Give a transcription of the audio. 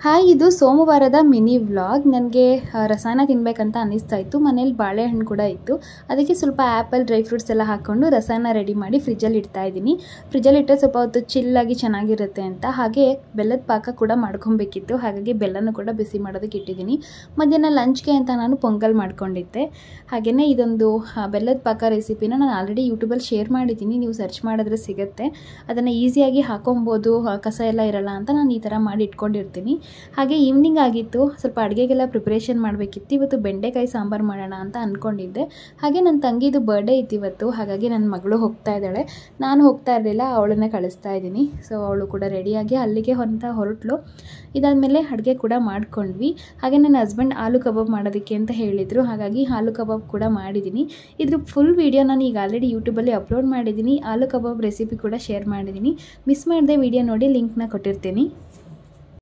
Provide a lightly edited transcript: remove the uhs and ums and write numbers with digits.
Hi, ಇದು ಸೋಮವಾರದ mini vlog. ನನಗೆ ರಸಾಯನ ತಿನ್ನಬೇಕಂತ ಅನ್ನಿಸ್ತಾ ಇತ್ತು. ಮನೇಲಿ ಬಾಳೆಹಣ್ಣು ಕೂಡ ಇತ್ತು. ಅದಕ್ಕೆ ಸ್ವಲ್ಪ ಆ್ಯಪಲ್, ಡ್ರೈ ಫ್ರೂಟ್ಸ್ ಎಲ್ಲ ಹಾಕ್ಕೊಂಡು ರಸಾಯನ ರೆಡಿ ಮಾಡಿ ಫ್ರಿಜ್ಜಲ್ಲಿ ಇಡ್ತಾ ಇದ್ದೀನಿ. ಫ್ರಿಜ್ಜಲ್ಲಿ ಇಟ್ಟರೆ ಸ್ವಲ್ಪ ಹೊತ್ತು ಚಿಲ್ಲಾಗಿ ಚೆನ್ನಾಗಿರುತ್ತೆ ಅಂತ. ಹಾಗೆ ಬೆಲ್ಲದ ಪಾಕ ಕೂಡ ಮಾಡ್ಕೊಬೇಕಿತ್ತು. ಹಾಗಾಗಿ ಬೆಲ್ಲನೂ ಕೂಡ ಬಿಸಿ ಮಾಡೋದಕ್ಕೆ ಇಟ್ಟಿದ್ದೀನಿ. ಮಧ್ಯಾಹ್ನ ಲಂಚ್ಗೆ ಅಂತ ನಾನು ಪೊಂಗಲ್ ಮಾಡ್ಕೊಂಡಿದ್ದೆ. ಹಾಗೆಯೇ ಇದೊಂದು ಬೆಲ್ಲದ ಪಾಕ ರೆಸಿಪಿನ ನಾನು ಆಲ್ರೆಡಿ ಯೂಟ್ಯೂಬಲ್ಲಿ ಶೇರ್ ಮಾಡಿದ್ದೀನಿ. ನೀವು ಸರ್ಚ್ ಮಾಡಿದ್ರೆ ಸಿಗುತ್ತೆ. ಅದನ್ನು ಈಸಿಯಾಗಿ ಹಾಕೊಬೋದು, ಕಸ ಎಲ್ಲ ಇರಲ್ಲ ಅಂತ ನಾನು ಈ ಥರ ಮಾಡಿ ಇಟ್ಕೊಂಡಿರ್ತೀನಿ. ಹಾಗೆ ಈವ್ನಿಂಗ್ ಆಗಿತ್ತು, ಸ್ವಲ್ಪ ಅಡುಗೆಗೆಲ್ಲ ಪ್ರಿಪ್ರೇಷನ್ ಮಾಡಬೇಕಿತ್ತು. ಇವತ್ತು ಬೆಂಡೆಕಾಯಿ ಸಾಂಬಾರು ಮಾಡೋಣ ಅಂತ ಅಂದ್ಕೊಂಡಿದ್ದೆ. ಹಾಗೆ ನನ್ನ ತಂಗಿದು ಬರ್ಡೇ ಇತ್ತು ಇವತ್ತು. ಹಾಗಾಗಿ ನನ್ನ ಮಗಳು ಹೋಗ್ತಾ ಇದ್ದಾಳೆ. ನಾನು ಹೋಗ್ತಾ ಇರಲಿಲ್ಲ, ಅವಳನ್ನೇ ಕಳಿಸ್ತಾ ಇದ್ದೀನಿ. ಸೊ ಅವಳು ಕೂಡ ರೆಡಿಯಾಗಿ ಅಲ್ಲಿಗೆ ಹೊರಟಳು. ಇದಾದಮೇಲೆ ಅಡುಗೆ ಕೂಡ ಮಾಡ್ಕೊಂಡ್ವಿ. ಹಾಗೆ ನನ್ನ ಹಸ್ಬೆಂಡ್ ಆಲೂ ಕಬಾಬ್ ಮಾಡೋದಕ್ಕೆ ಅಂತ ಹೇಳಿದರು. ಹಾಗಾಗಿ ಆಲೂ ಕಬಾಬ್ ಕೂಡ ಮಾಡಿದ್ದೀನಿ. ಇದ್ರ ಫುಲ್ ವೀಡಿಯೋ ನಾನು ಈಗ ಆಲ್ರೆಡಿ ಯೂಟ್ಯೂಬಲ್ಲಿ ಅಪ್ಲೋಡ್ ಮಾಡಿದ್ದೀನಿ. ಆಲೂ ಕಬಾಬ್ ರೆಸಿಪಿ ಕೂಡ ಶೇರ್ ಮಾಡಿದ್ದೀನಿ. ಮಿಸ್ ಮಾಡದೆ ವೀಡಿಯೋ ನೋಡಿ, ಲಿಂಕ್ನ ಕೊಟ್ಟಿರ್ತೀನಿ.